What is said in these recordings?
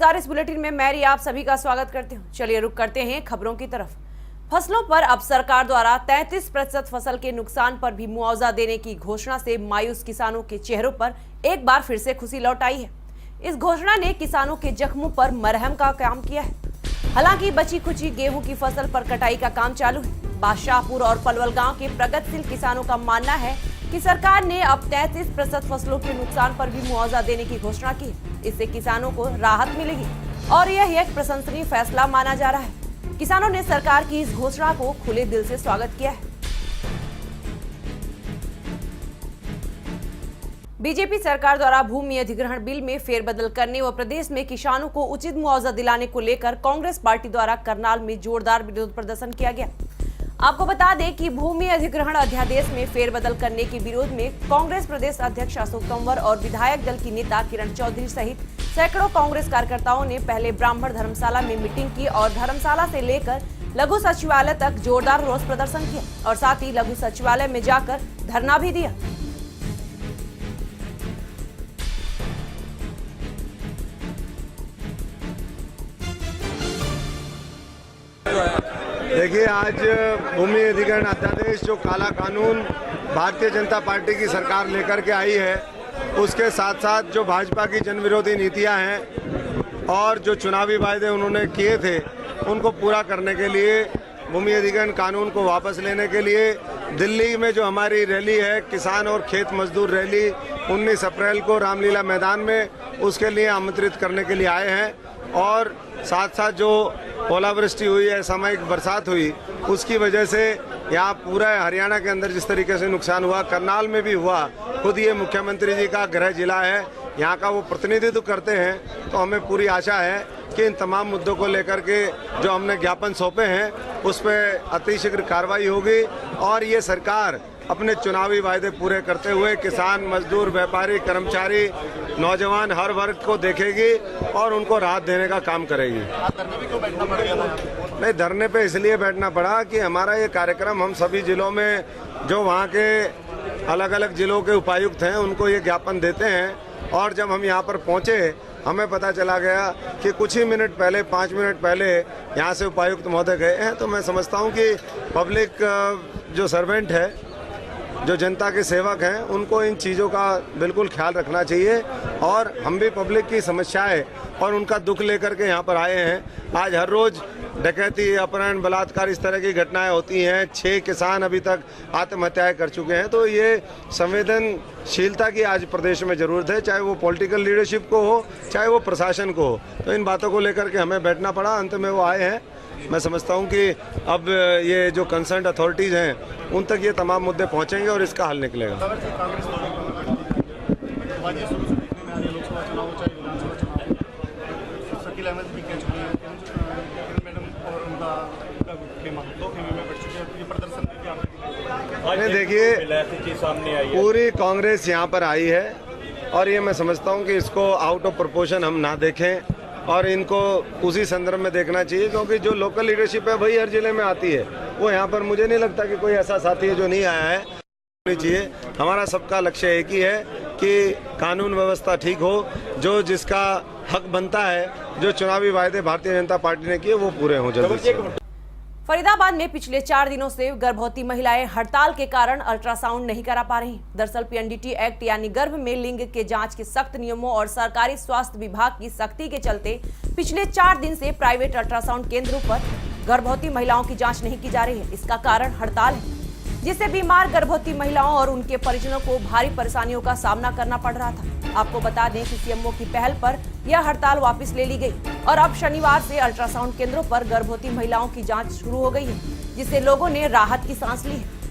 नमस्कार, इस बुलेटिन में मैं रिया आप सभी का स्वागत करती हूँ। चलिए रुक करते हैं खबरों की तरफ। फसलों पर अब सरकार द्वारा 33% फसल के नुकसान पर भी मुआवजा देने की घोषणा से मायूस किसानों के चेहरों पर एक बार फिर से खुशी लौट आई है। इस घोषणा ने किसानों के जख्मों पर मरहम का काम किया है। हालांकि बची खुची गेहूं की फसल पर कटाई का काम चालू है। बादशाहपुर और पलवल गाँव के प्रगतिशील किसानों का मानना है कि सरकार ने अब 33% फसलों के नुकसान पर भी मुआवजा देने की घोषणा की है। इससे किसानों को राहत मिलेगी और यह एक प्रशंसनीय फैसला माना जा रहा है। किसानों ने सरकार की इस घोषणा को खुले दिल से स्वागत किया है। बीजेपी सरकार द्वारा भूमि अधिग्रहण बिल में फेरबदल करने व प्रदेश में किसानों को उचित मुआवजा दिलाने को लेकर कांग्रेस पार्टी द्वारा करनाल में जोरदार विरोध प्रदर्शन किया गया। आपको बता दें कि भूमि अधिग्रहण अध्यादेश में फेरबदल करने के विरोध में कांग्रेस प्रदेश अध्यक्ष अशोक तंवर और विधायक दल की नेता किरण चौधरी सहित सैकड़ों कांग्रेस कार्यकर्ताओं ने पहले ब्राह्मण धर्मशाला में मीटिंग की और धर्मशाला से लेकर लघु सचिवालय तक जोरदार रोष प्रदर्शन किया और साथ ही लघु सचिवालय में जाकर धरना भी दिया। देखिए, आज भूमि अधिग्रहण अध्यादेश जो काला कानून भारतीय जनता पार्टी की सरकार लेकर के आई है, उसके साथ साथ जो भाजपा की जन विरोधी नीतियां हैं और जो चुनावी वायदे उन्होंने किए थे उनको पूरा करने के लिए, भूमि अधिग्रहण कानून को वापस लेने के लिए दिल्ली में जो हमारी रैली है, किसान और खेत मजदूर रैली 19 अप्रैल को रामलीला मैदान में, उसके लिए आमंत्रित करने के लिए आए हैं। और साथ साथ जो ओलावृष्टि हुई है, सामयिक बरसात हुई, उसकी वजह से यहाँ पूरा हरियाणा के अंदर जिस तरीके से नुकसान हुआ, करनाल में भी हुआ। खुद ये मुख्यमंत्री जी का गृह जिला है, यहाँ का वो प्रतिनिधित्व करते हैं, तो हमें पूरी आशा है कि इन तमाम मुद्दों को लेकर के जो हमने ज्ञापन सौंपे हैं उस पर अतिशीघ्र कार्रवाई होगी और ये सरकार अपने चुनावी वायदे पूरे करते हुए किसान, मजदूर, व्यापारी, कर्मचारी, नौजवान हर वर्ग को देखेगी और उनको राहत देने का काम करेगी। धरने पे क्यों बैठना पड़ गया था? नहीं, धरने पे इसलिए बैठना पड़ा कि हमारा ये कार्यक्रम हम सभी जिलों में जो वहाँ के अलग अलग जिलों के उपायुक्त हैं उनको ये ज्ञापन देते हैं और जब हम यहाँ पर पहुँचे हमें पता चला गया कि कुछ ही मिनट पहले, 5 मिनट पहले यहाँ से उपायुक्त महोदय गए हैं। तो मैं समझता हूँ कि पब्लिक जो सर्वेंट है, जो जनता के सेवक हैं, उनको इन चीज़ों का बिल्कुल ख्याल रखना चाहिए और हम भी पब्लिक की समस्याएं और उनका दुख लेकर के यहाँ पर आए हैं। आज हर रोज़ डकैती, अपहरण, बलात्कार, इस तरह की घटनाएं होती हैं। 6 किसान अभी तक आत्महत्याएं कर चुके हैं। तो ये संवेदनशीलता की आज प्रदेश में ज़रूरत है, चाहे वो पॉलिटिकल लीडरशिप को हो, चाहे वो प्रशासन को हो। तो इन बातों को लेकर के हमें बैठना पड़ा। अंत में वो आए हैं। मैं समझता हूं कि अब ये जो कंसर्न अथॉरिटीज़ हैं उन तक ये तमाम मुद्दे पहुंचेंगे और इसका हल निकलेगा। देखिए, पूरी कांग्रेस यहाँ पर आई है और ये मैं समझता हूँ कि इसको आउट ऑफ प्रोपोर्शन हम ना देखें और इनको उसी संदर्भ में देखना चाहिए, क्योंकि जो लोकल लीडरशिप है वही हर जिले में आती है। वो यहाँ पर मुझे नहीं लगता कि कोई ऐसा साथी है जो नहीं आया है। चाहिए, हमारा सबका लक्ष्य एक ही है कि कानून व्यवस्था ठीक हो, जो जिसका हक बनता है, जो चुनावी वायदे भारतीय जनता पार्टी ने किए वो पूरे हों जल्दी से। फरीदाबाद में पिछले 4 दिनों से गर्भवती महिलाएं हड़ताल के कारण अल्ट्रासाउंड नहीं करा पा रही। दरअसल पीएनडीटी एक्ट यानी गर्भ में लिंग के जांच के सख्त नियमों और सरकारी स्वास्थ्य विभाग की सख्ती के चलते पिछले 4 दिन से प्राइवेट अल्ट्रासाउंड केंद्रों पर गर्भवती महिलाओं की जांच नहीं की जा रही है। इसका कारण हड़ताल है, जिससे बीमार गर्भवती महिलाओं और उनके परिजनों को भारी परेशानियों का सामना करना पड़ रहा था। आपको बता दें कि सीएमओ की पहल पर यह हड़ताल वापस ले ली गई और अब शनिवार से अल्ट्रासाउंड केंद्रों पर गर्भवती महिलाओं की जांच शुरू हो गई है, जिससे लोगों ने राहत की सांस ली है।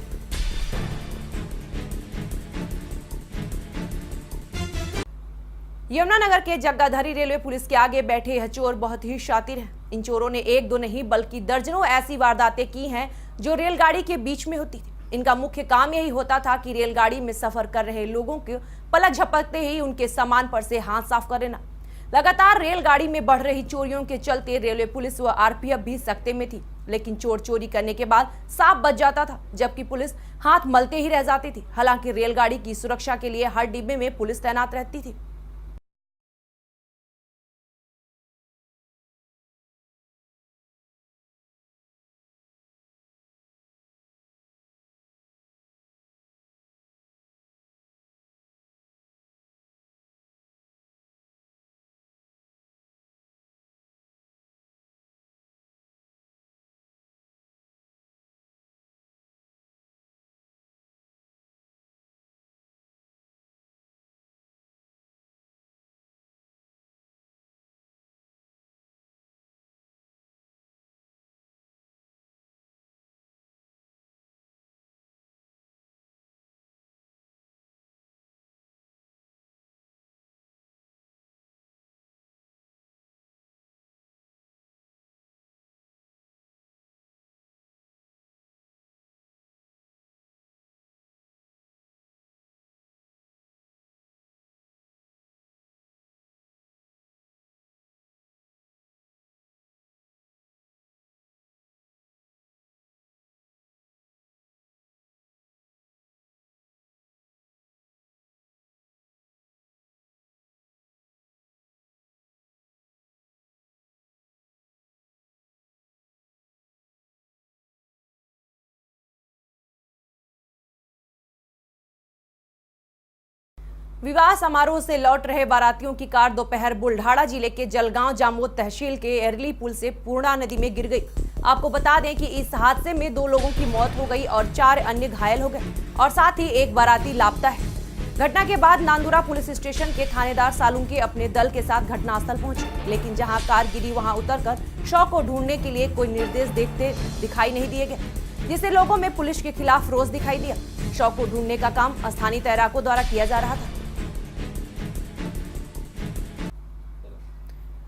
यमुनानगर के जग्गाधरी रेलवे पुलिस के आगे बैठे यह चोर बहुत ही शातिर हैं। इन चोरों ने 1-2 नहीं बल्कि दर्जनों ऐसी वारदातें की हैं जो रेलगाड़ी के बीच में होती थी। इनका मुख्य काम यही होता था कि रेलगाड़ी में सफर कर रहे लोगों को पलक झपकते ही उनके सामान पर से हाथ साफ कर लेना। लगातार रेलगाड़ी में बढ़ रही चोरियों के चलते रेलवे पुलिस व आरपीएफ भी सख्ते में थी, लेकिन चोर चोरी करने के बाद साफ बच जाता था, जबकि पुलिस हाथ मलते ही रह जाती थी। हालांकि रेलगाड़ी की सुरक्षा के लिए हर डिब्बे में पुलिस तैनात रहती थी। विवाह समारोह से लौट रहे बारातियों की कार दोपहर बुल्ढाड़ा जिले के जलगांव जामोद तहसील के एरली पुल से पूर्णा नदी में गिर गई। आपको बता दें कि इस हादसे में 2 लोगों की मौत हो गई और 4 अन्य घायल हो गए और साथ ही एक बाराती लापता है। घटना के बाद नांदुरा पुलिस स्टेशन के थानेदार सालुंके अपने दल के साथ घटनास्थल पहुंचे, लेकिन जहां कार गिरी वहां उतरकर शव को ढूंढने के लिए कोई निर्देश देते दिखाई नहीं दिए गए, जिससे लोगों में पुलिस के खिलाफ रोष दिखाई दिया। शव को ढूंढने का काम स्थानीय तैराकों द्वारा किया जा रहा था।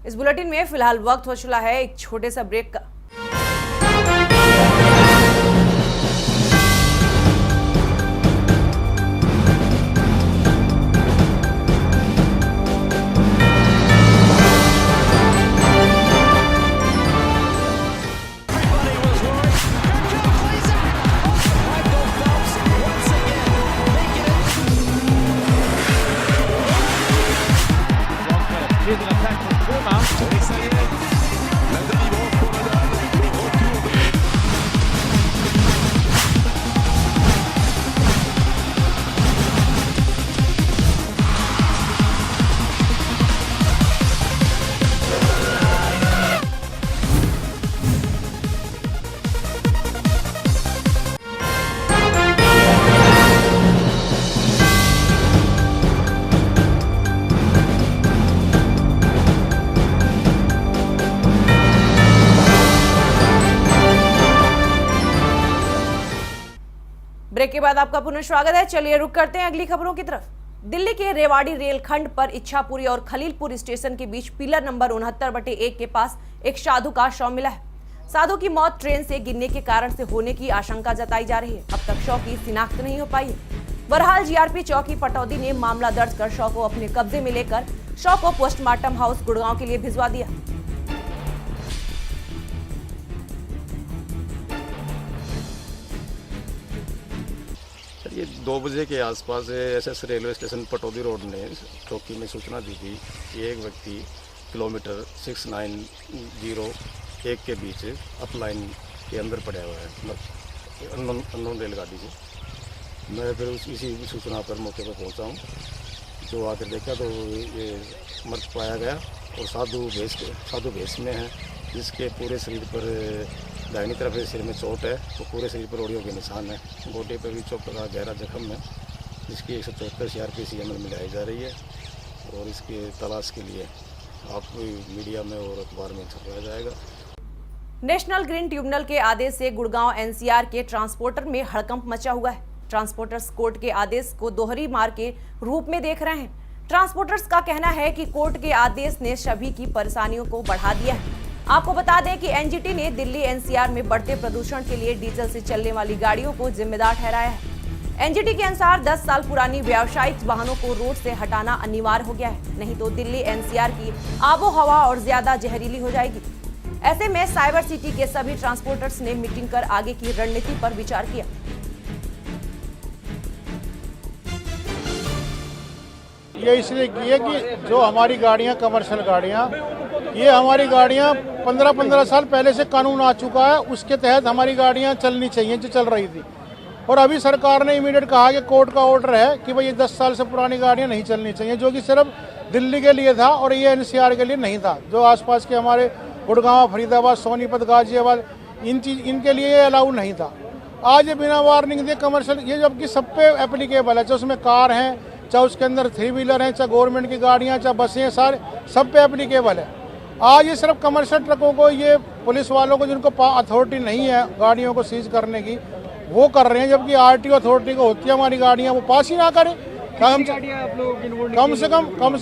इस बुलेटिन में फिलहाल वक्त हो चला है एक छोटे सा ब्रेक का। ब्रेक के बाद आपका पुनः स्वागत है। चलिए रुक करते हैं अगली खबरों की तरफ। दिल्ली के रेवाड़ी रेलखंड पर इच्छापुरी और खलीलपुर स्टेशन के बीच पिलर नंबर 69/1 के पास एक साधु का शव मिला है। साधु की मौत ट्रेन से गिरने के कारण से होने की आशंका जताई जा रही है। अब तक शव की शिनाख्त नहीं हो पाई है। बहरहाल जीआरपी चौकी पटौदी ने मामला दर्ज कर शव को अपने कब्जे में लेकर शव को पोस्टमार्टम हाउस गुड़गांव के लिए भिजवा दिया। ये 2 बजे के आसपास SS railway station Pataudi road ने चौकी में सूचना दी थी कि एक व्यक्ति किलोमीटर 6901 के बीच अपलाइन के अंदर पड़ा हुआ है, मतलब अननोन रेलगाड़ी से। मैं फिर इसी सूचना पर मौके पर पहुंचा हूं। जो आकर देखा तो ये मृत पाया गया और साधु भेष में है, जिसके पूरे शरीर पर दाहिनी तरफ सिर में चोट है तो पूरे शरीर पर ओड़ियों के निशान है। गोडे पर भी चोट का गहरा जख्म है, जिसकी 174 CRPC अमल में लाई जा रही है और इसके तलाश के लिए आपको मीडिया में और अखबार में छपाया जाएगा। नेशनल ग्रीन ट्रिब्यूनल के आदेश से गुड़गांव NCR के ट्रांसपोर्टर में हड़कंप मचा हुआ है। ट्रांसपोर्टर्स कोर्ट के आदेश को दोहरी मार के रूप में देख रहे हैं। ट्रांसपोर्टर्स का कहना है कि कोर्ट के आदेश ने सभी की परेशानियों को बढ़ा दिया है। आपको बता दें कि NGT ने दिल्ली NCR में बढ़ते प्रदूषण के लिए डीजल से चलने वाली गाड़ियों को जिम्मेदार ठहराया है। NGT के अनुसार 10 साल पुरानी व्यावसायिक वाहनों को रोड से हटाना अनिवार्य हो गया है, नहीं तो दिल्ली NCR की आबो हवा और ज्यादा जहरीली हो जाएगी। ऐसे में साइबर सिटी के सभी ट्रांसपोर्टर्स ने मीटिंग कर आगे की रणनीति पर विचार किया। ये इसलिए की है कि जो हमारी गाड़ियां कमर्शियल गाड़ियां, ये हमारी गाड़ियां 15-15 साल पहले से कानून आ चुका है, उसके तहत हमारी गाड़ियां चलनी चाहिए जो चल रही थी। और अभी सरकार ने इमीडिएट कहा कि कोर्ट का ऑर्डर है कि भाई ये 10 साल से पुरानी गाड़ियां नहीं चलनी चाहिए, जो कि सिर्फ दिल्ली के लिए था और ये NCR के लिए नहीं था। जो आसपास के हमारे गुड़गांव, फरीदाबाद, सोनीपत, गाजियाबाद, इनके लिए ये अलाउ नहीं था। आज ये बिना वार्निंग दे कमर्शियल, ये जबकि सब पे एप्लीकेबल है, चाहे उसमें कार हैं, चाहे उसके अंदर 3 व्हीलर हैं, चाहे गवर्नमेंट की गाड़ियाँ, चाहे बसें हैं, सारे सब पे एप्लीकेबल है। आज ये सिर्फ कमर्शियल ट्रकों को, ये पुलिस वालों को जिनको अथॉरिटी नहीं है गाड़ियों को सीज करने की, वो कर रहे हैं, जबकि RTO अथॉरिटी को होती है हमारी गाड़ियाँ, वो पास ही ना करें। कम से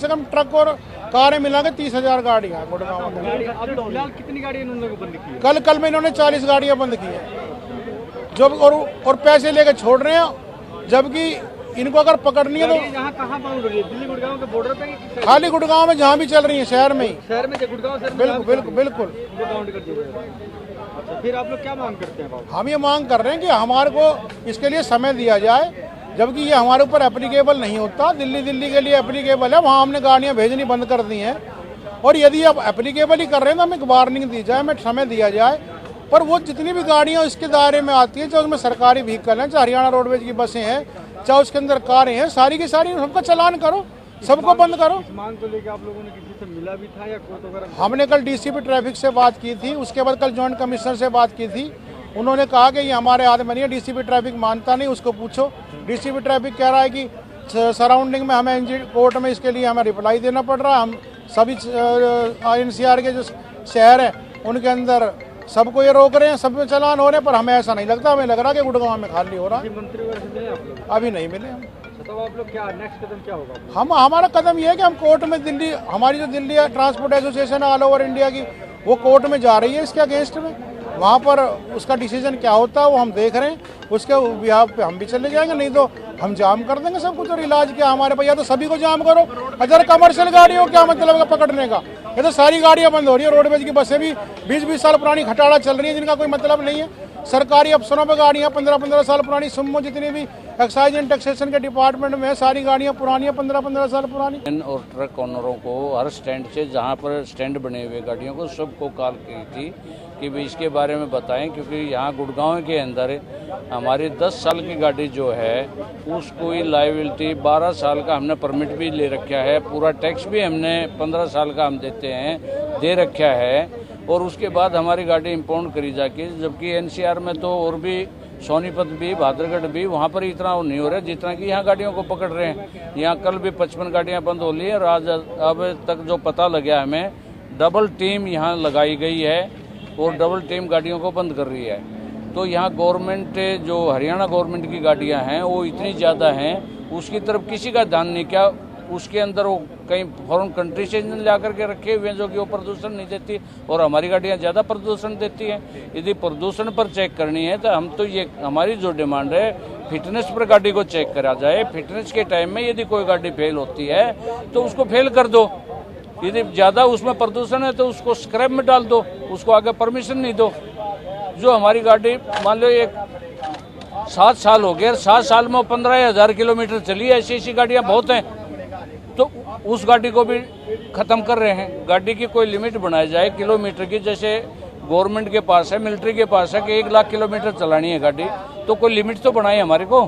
कम ट्रक और कारें मिला के 30,000 गाड़ियाँ गुड़गांव में। कितनी गाड़ियाँ इन्होंने बंद की है? कल में इन्होंने 40 गाड़ियाँ बंद की है, जब और पैसे लेके छोड़ रहे हैं, जबकि इनको अगर पकड़नी है तो यहाँ कहाँ बाउंड हो रही है? दिल्ली गुड़गांव के बॉर्डर पे? खाली गुड़गांव में जहाँ भी चल रही है, शहर में ही। शहर में गुड़गांव शहर में बिल्कुल बाउंड कर दिया। अच्छा, फिर आप लोग क्या मांग करते हैं? हम ये मांग कर रहे हैं कि हमारे को इसके लिए समय दिया जाए, जबकि ये हमारे ऊपर एप्लीकेबल नहीं होता। दिल्ली के लिए एप्लीकेबल है, वहाँ हमने गाड़ियाँ भेजनी बंद कर दी हैं। और यदि आप एप्लीकेबल ही कर रहे हैं तो हमें एक वार्निंग दी जाए, हमें समय दिया जाए। पर वो जितनी भी गाड़ियाँ इसके दायरे में आती हैं, चाहे उसमें सरकारी व्हीकल हैं, चाहे हरियाणा रोडवेज की बसें हैं, चाहे उसके अंदर कारें हैं, सारी की सारी सबका चालान करो, सबको बंद करो। इस मांग को लेकर आप लोगों ने किसी से मिला भी था या कोर्ट वगैरह? हमने कल डीसीपी ट्रैफिक से बात की थी, उसके बाद कल जॉइंट कमिश्नर से बात की थी। उन्होंने कहा कि ये हमारे हाथ में नहीं है, डीसीपी ट्रैफिक मानता नहीं, उसको पूछो। डीसीपी ट्रैफिक कह रहा है कि सराउंडिंग में हमें कोर्ट में इसके लिए हमें रिप्लाई देना पड़ रहा है। हम सभी एनसीआर के जो शहर हैं उनके अंदर सबको ये रोक रहे हैं, सब में चालान हो रहे हैं, पर हमें ऐसा नहीं लगता। हमें लग रहा है कि गुड़गांव में खाली हो रहा है। मंत्री वगैरह से मिले आप लोग? अभी नहीं मिले हम। तो आप लोग क्या नेक्स्ट कदम क्या होगा? हमारा कदम ये है कि हम कोर्ट में दिल्ली, हमारी जो दिल्ली ट्रांसपोर्ट एसोसिएशन है ऑल ओवर इंडिया की, वो कोर्ट में जा रही है इसके अगेंस्ट में। वहाँ पर उसका डिसीजन क्या होता है वो हम देख रहे हैं, उसके बिहाफ पे हम भी चले जाएंगे, नहीं तो हम जाम कर देंगे सब कुछ। और इलाज क्या हमारे भैया, तो सभी को जाम करो। अगर कमर्शियल गाड़ियों क्या मतलब है पकड़ने का? ये तो सारी गाड़ियाँ बंद हो रही है, रोडवेज की बसें भी 20-20 साल पुरानी खटाड़ा चल रही है जिनका कोई मतलब नहीं है। सरकारी अफसरों पर गाड़ियाँ 15-15 साल पुरानी, सुमो जितनी भी एक्साइज एंड टैक्सेशन के डिपार्टमेंट में है, सारी गाड़ियाँ पुरानी है, 15-15 साल पुरानी। और ट्रक ऑनरों को हर स्टैंड से, जहाँ पर स्टैंड बने हुए गाड़ियों को, सबको कॉल की थी कि भी इसके बारे में बताएं, क्योंकि यहाँ गुड़गांव के अंदर हमारी 10 साल की गाड़ी जो है उसको ही लाइबिलिटी 12 साल का हमने परमिट भी ले रखा है, पूरा टैक्स भी हमने 15 साल का हम देते हैं, दे रखा है। और उसके बाद हमारी गाड़ी इम्पाउंड करी जाके, जबकि एनसीआर में तो और भी, सोनीपत भी, भादरगढ़ भी, वहाँ पर इतना नहीं हो रहा है जितना कि यहाँ गाड़ियों को पकड़ रहे हैं। यहाँ कल भी 55 गाड़ियाँ बंद हो ली है और आज अब तक जो पता लगा हमें, डबल टीम यहाँ लगाई गई है और डबल टीम गाड़ियों को बंद कर रही है। तो यहाँ गवर्नमेंट, जो हरियाणा गवर्नमेंट की गाड़ियाँ हैं वो इतनी ज़्यादा हैं, उसकी तरफ किसी का ध्यान नहीं। क्या उसके अंदर वो कहीं फॉरेन कंट्री से इंजन ला करके रखे हुए हैं जो कि वो प्रदूषण नहीं देती, और हमारी गाड़ियाँ ज़्यादा प्रदूषण देती हैं। यदि प्रदूषण पर चेक करनी है तो हम तो ये, हमारी जो डिमांड है, फिटनेस पर गाड़ी को चेक करा जाए। फिटनेस के टाइम में यदि कोई गाड़ी फेल होती है तो उसको फेल कर दो। यदि ज़्यादा उसमें प्रदूषण है तो उसको स्क्रैप में डाल दो, उसको आगे परमिशन नहीं दो। जो हमारी गाड़ी मान लो एक 7 साल हो गए, 7 साल में 15,000 किलोमीटर चली है, ऐसी गाड़ियाँ बहुत हैं, तो उस गाड़ी को भी ख़त्म कर रहे हैं। गाड़ी की कोई लिमिट बनाई जाए किलोमीटर की, जैसे गवर्नमेंट के पास है, मिलिट्री के पास है कि 1 लाख किलोमीटर चलानी है गाड़ी, तो कोई लिमिट तो बनाए हमारे को।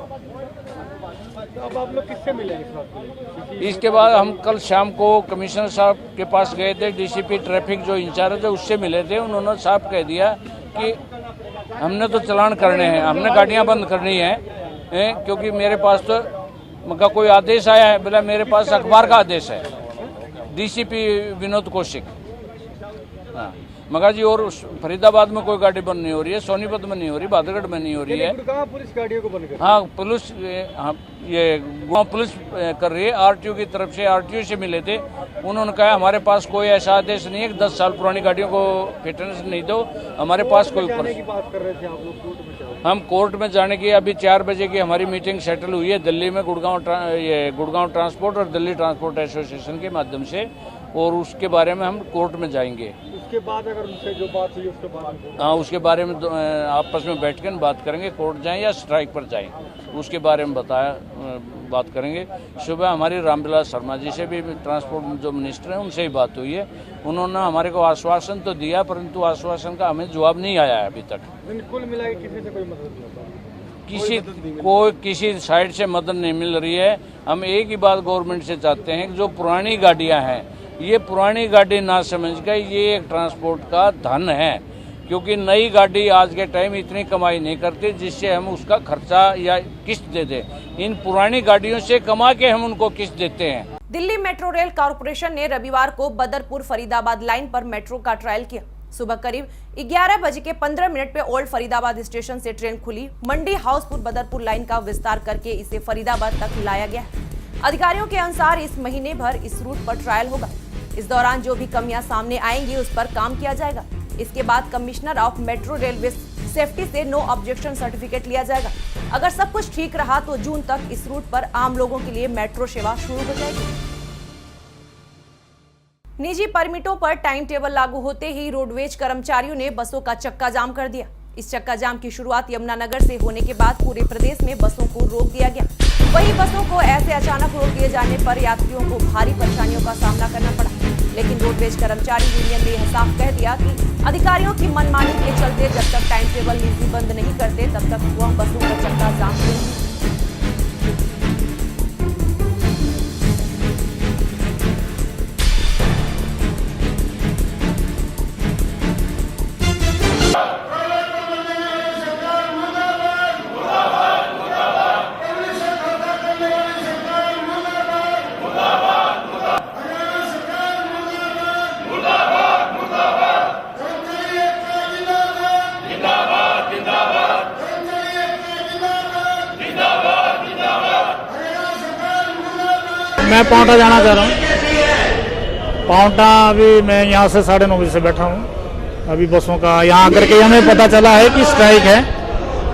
अब आप लोग किससे मिले इस बात को? इसके बाद हम कल शाम को कमिश्नर साहब के पास गए थे, डीसीपी ट्रैफिक जो इंचार्ज है उससे मिले थे। उन्होंने साफ कह दिया कि हमने तो चालान करने हैं, हमने गाड़ियां बंद करनी है, क्योंकि मेरे पास तो मगर कोई आदेश आया है। बोला मेरे पास अखबार का आदेश है, डीसीपी विनोद कौशिक। हाँ मगर जी, और फरीदाबाद में कोई गाड़ी बंद नहीं हो रही है, सोनीपत में नहीं हो रही, भादरगढ़ में नहीं हो रही है। गुड़गांव पुलिस गाड़ियों को बंद कर? हाँ पुलिस, ये गुड़गांव पुलिस कर रही है। आरटीओ की तरफ से, आरटीओ से मिले थे, उन्होंने कहा हमारे पास कोई ऐसा आदेश नहीं है कि 10 साल पुरानी गाड़ियों को फिटनेस नहीं दो, हमारे पास कोई ऊपर। की बात कर रहे थे आप लोग कोर्ट में? हम कोर्ट में जाने की अभी 4 बजे की हमारी मीटिंग सेटल हुई है दिल्ली में, गुड़गांव ट्रांसपोर्ट और दिल्ली ट्रांसपोर्ट एसोसिएशन के माध्यम से, और उसके बारे में हम कोर्ट में जाएंगे। उसके बाद अगर उनसे जो बात हुई उसके बाद? हाँ उसके बारे में आपस में बैठ कर बात करेंगे, कोर्ट जाएं या स्ट्राइक पर जाएं, उसके बारे में बात करेंगे। सुबह हमारी रामविलास शर्मा जी से भी, ट्रांसपोर्ट जो मिनिस्टर हैं, उनसे ही बात हुई है। उन्होंने हमारे को आश्वासन तो दिया, परंतु आश्वासन का हमें जवाब नहीं आया है अभी तक। कुल मिला के किसी से कोई मदद नहीं कोई किसी साइड से मदद नहीं मिल रही है। हम एक ही बात गवर्नमेंट से चाहते हैं कि जो पुरानी गाड़ियां हैं, ये पुरानी गाड़ी ना समझ कर ये एक ट्रांसपोर्ट का धन है, क्योंकि नई गाड़ी आज के टाइम इतनी कमाई नहीं करती जिससे हम उसका खर्चा या किस्त दे दें। इन पुरानी गाड़ियों से कमा के हम उनको किस्त देते हैं। दिल्ली मेट्रो रेल कॉरपोरेशन ने रविवार को बदरपुर फरीदाबाद लाइन पर मेट्रो का ट्रायल किया। सुबह करीब 11:15 पे ओल्ड फरीदाबाद स्टेशन से ट्रेन खुली। मंडी हाउसपुर बदरपुर लाइन का विस्तार करके इसे फरीदाबाद तक लाया गया। अधिकारियों के अनुसार इस महीने भर इस रूट पर ट्रायल होगा। इस दौरान जो भी कमियां सामने आएंगी उस पर काम किया जाएगा। इसके बाद commissioner of metro railway safety से नो ऑब्जेक्शन सर्टिफिकेट लिया जाएगा। अगर सब कुछ ठीक रहा तो जून तक इस रूट पर आम लोगों के लिए मेट्रो सेवा शुरू हो जाएगी। निजी परमिटों पर टाइम टेबल लागू होते ही रोडवेज कर्मचारियों ने बसों का चक्का जाम कर दिया। इस चक्का जाम की शुरुआत यमुनानगर से होने के बाद पूरे प्रदेश में बसों को रोक दिया गया। वहीं बसों को ऐसे अचानक रोक दिए जाने पर यात्रियों को भारी परेशानियों का सामना करना पड़ा। लेकिन रोडवेज कर्मचारी यूनियन ने यह साफ कह दिया कि अधिकारियों की मनमानी के चलते जब तक टाइम टेबल नीतिबंद नहीं करते तब तक वह बसों का चक्का जाम करेंगे। मैं पाउंटा जाना चाह रहा हूँ। पाउंटा अभी मैं यहाँ से 9:30 बजे से बैठा हूँ। अभी बसों का यहाँ आकर के हमें पता चला है कि स्ट्राइक है।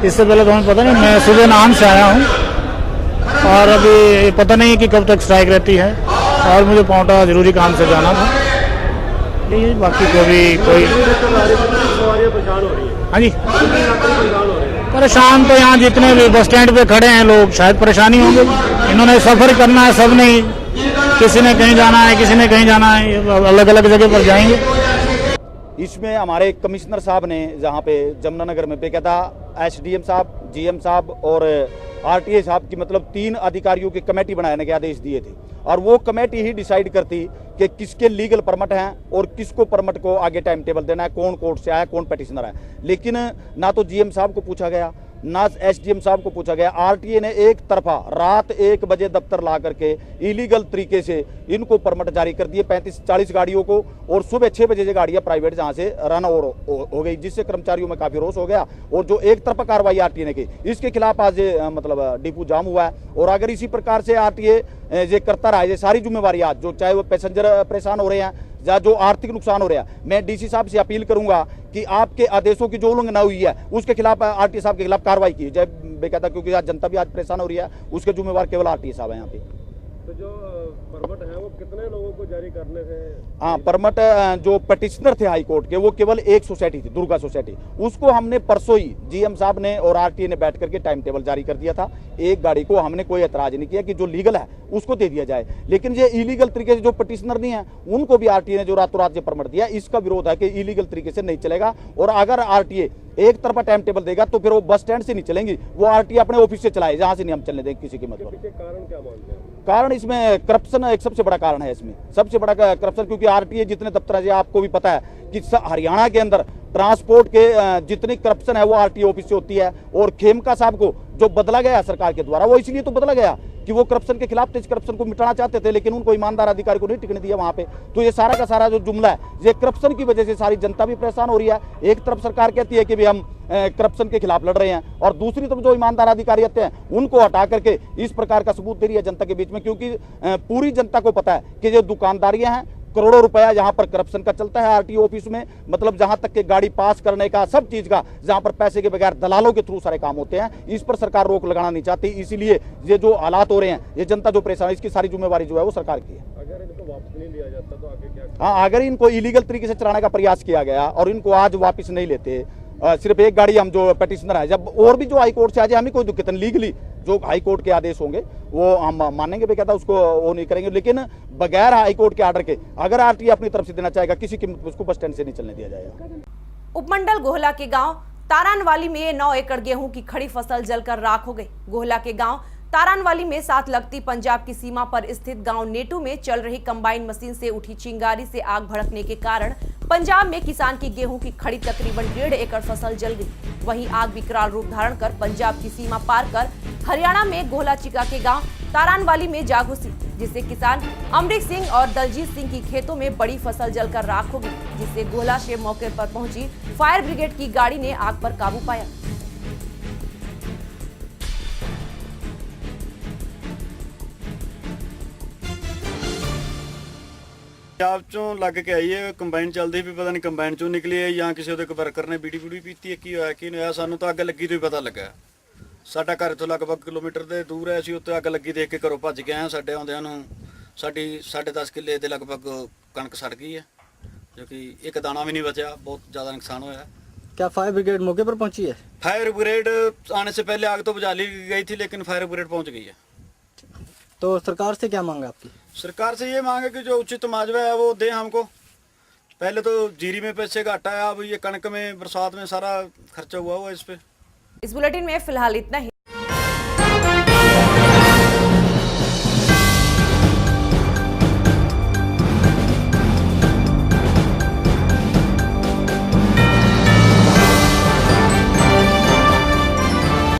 इससे पहले तो हमें पता नहीं, मैं सुबह नान से आया हूँ और अभी पता नहीं कि कब तक स्ट्राइक रहती है और मुझे पाउंटा जरूरी काम से जाना था। यही, बाकी को भी कोई हाँ जी परेशान तो यहाँ जितने भी बस स्टैंड पे खड़े हैं लोग शायद परेशानी होंगे। इन्होंने सफर करना है, सब नहीं, किसी ने कहीं जाना है, किसी ने कहीं जाना है, अलग अलग जगह पर जाएंगे। इसमें हमारे कमिश्नर साहब ने जहाँ पे जमुनानगर में बेकायदा एसडीएम साहब, जीएम साहब और आरटीए साहब की मतलब 3 अधिकारियों की कमेटी बनाने के आदेश दिए थे और वो कमेटी ही डिसाइड करती कि किसके लीगल परमिट हैं और किसको परमिट को आगे टाइम टेबल देना है, कौन कोर्ट से आया, कौन पिटिशनर है। लेकिन ना तो जीएम साहब को पूछा गया, ना एसडीएम साहब को पूछा गया। आरटीए ने एक तरफा रात 1 बजे दफ्तर ला करके इलीगल तरीके से इनको परमिट जारी कर दिए 35-40 गाड़ियों को और सुबह 6 बजे ये गाड़ियां प्राइवेट जहां से रन ओवर हो गई, जिससे कर्मचारियों में काफी रोष हो गया और जो एक तरफा कार्रवाई आरटीए ने की, इसके खिलाफ आज मतलब डिपो जाम हुआ है। और अगर इसी प्रकार से आरटीए ये करता रहा, ये सारी जिम्मेवारी आज जो चाहे वो पैसेंजर परेशान हो रहे हैं या जो आर्थिक नुकसान हो रहा है, मैं डीसी साहब से अपील करूंगा कि आपके आदेशों की जो उल्लंघना हुई है उसके खिलाफ आरटीए साहब के खिलाफ कार्रवाई की जाए बेकायदा, क्योंकि आज जनता भी आज परेशान हो रही है, उसके जिम्मेवार केवल आरटीए साहब है यहाँ पे। तो जो परमिट है वो कितने लोगों को जारी करने से? हाँ, परमिट जो पिटिशनर थे हाई कोर्ट के वो केवल एक सोसाइटी थी, दुर्गा सोसाइटी, उसको हमने परसों ही जीएम साहब ने और आरटीए ने बैठ करके टाइम टेबल जारी कर दिया था। एक गाड़ी को हमने कोई एतराज नहीं किया कि जो लीगल है उसको दे दिया जाए, लेकिन ये इलीगल तरीके से जो पिटिशनर नहीं है उनको भी आरटीए ने जो रातों रात जो परमिट दिया, इसका विरोध है कि इलीगल तरीके से नहीं चलेगा। और अगर आरटीए एक तरफा टाइम टेबल देगा तो फिर वो बस स्टैंड से नहीं चलेंगी, वो आरटीए अपने ऑफिस से चलाए, जहां से नहीं हम चलने देंगे किसी की मतलब। कारण क्या मानते हैं? कारण इसमें करप्शन एक सबसे बड़ा कारण है, इसमें सबसे बड़ा करप्शन, क्योंकि आरटीए जितने दफ्तर है आपको भी पता है कि हरियाणा के अंदर ट्रांसपोर्ट के जितनी करप्शन है वो आरटीए ऑफिस से होती है। और खेमका साहब को जो बदला गया सरकार के द्वारा वो इसलिए तो बदला गया कि वो करप्शन के खिलाफ थे, इस करप्शन को मिटाना चाहते थे, लेकिन उनको ईमानदार अधिकारी को नहीं टिकने दिया वहां पे। तो ये सारा का सारा जो जुमला है, ये करप्शन की वजह से सारी जनता भी परेशान हो रही है। एक तरफ सरकार कहती है कि भाई हम करप्शन के खिलाफ लड़ रहे हैं और दूसरी तरफ जो ईमानदार अधिकारी आते हैं उनको हटा करके इस प्रकार का सबूत दे रही है जनता के बीच में, क्योंकि पूरी जनता को पता है कि जो दुकानदारियां हैं, करोड़ों रुपया यहाँ पर करप्शन का चलता है आरटीओ ऑफिस में, मतलब जहां तक के गाड़ी पास करने का, सब चीज का, जहां पर पैसे के बगैर दलालों के थ्रू सारे काम होते हैं। इस पर सरकार रोक लगाना नहीं चाहती, इसीलिए ये जो हालात हो रहे हैं, ये जनता जो परेशान है, इसकी सारी जिम्मेवारी जो है वो सरकार की है। अगर इनको वापस नहीं लिया जाता तो आगे क्या? हाँ, अगर इनको इलीगल तरीके से चलाने का प्रयास किया गया और इनको आज वापस नहीं लेते, सिर्फ एक गाड़ी हम जो पिटिशनर है, जब और भी जो हाई कोर्ट से आ जाए हमें कोई दिक्कत नहीं, लीगली जो हाई कोर्ट के आदेश होंगे वो हम मानेंगे, बेकायदा उसको वो नहीं करेंगे, लेकिन बगैर हाई कोर्ट के ऑर्डर के अगर आरटीए अपनी तरफ से देना चाहेगा किसी कीमत पर उसको बस स्टैंड से नहीं चलने दिया जाएगा। उपमंडल गोहला के गांव तारानवाली में 9 एकड़ गेहूं की खड़ी फसल जलकर राख हो गई। गोहला के गांव तारानवाली में साथ लगती पंजाब की सीमा पर स्थित गांव नेटू में चल रही कंबाइन मशीन से उठी चिंगारी से आग भड़कने के कारण पंजाब में किसान की गेहूं की खड़ी तकरीबन 1.5 एकड़ फसल जल गई। वहीं आग विकराल रूप धारण कर पंजाब की सीमा पार कर हरियाणा में गोहला चिका के गांव तारानवाली में जा घुसी, जिससे किसान अमरीक सिंह और दलजीत सिंह की खेतों में बड़ी फसल जलकर राख हो गई, जिससे गोहला से मौके पर पहुंची फायर ब्रिगेड की गाड़ी ने आग पर काबू पाया। पंजाब चों लग के आई है कंबाइन चलदी भी, पता नहीं कंबाइन चों निकली है या किसी ਉਹਦੇ ਵਰਕਰ ਨੇ ਬੀੜੀ ਬੂੜੀ ਪੀਤੀ ਹੈ, ਕੀ ਹੋਇਆ ਕੀ ਨਹੀਂ ਹੋਇਆ, ਸਾਨੂੰ ਤਾਂ ਅੱਗ ਲੱਗੀ ਤੋਂ ਹੀ ਪਤਾ ਲੱਗਾ। ਸਾਡਾ ਘਰ ਤੋਂ ਲਗਭਗ ਕਿਲੋਮੀਟਰ ਦੇ ਦੂਰ ਹੈ, ਅਸੀਂ ਉੱਤੇ ਅੱਗ ਲੱਗੀ ਦੇਖ ਕੇ ਘਰੋਂ ਭੱਜ ਕੇ ਆਏ। ਸਾਡੇ ਆਉਂਦਿਆਂ ਨੂੰ ਸਾਡੀ 10.5 ਕਿੱਲੇ ਦੇ ਲਗਭਗ ਕਣਕ ਸੜ ਗਈ ਹੈ, ਜੋ ਕਿ ਇੱਕ ਦਾਣਾ ਵੀ नहीं बचा, बहुत ज़्यादा नुकसान होया। क्या फायर ब्रिगेड मौके पर पहुंची है? फायर ब्रिगेड आने से पहले आग तो बुझा ली गई थी, लेकिन फायर ब्रिगेड पहुंच गई है। तो सरकार से क्या मांग है आपकी? सरकार से ये मांग है कि जो उचित मुआवजा है वो दें हमको। पहले तो जीरी में पैसे का घाटा है, अब ये कणक में बरसात में सारा खर्चा हुआ इस पे। इस बुलेटिन में फिलहाल इतना ही।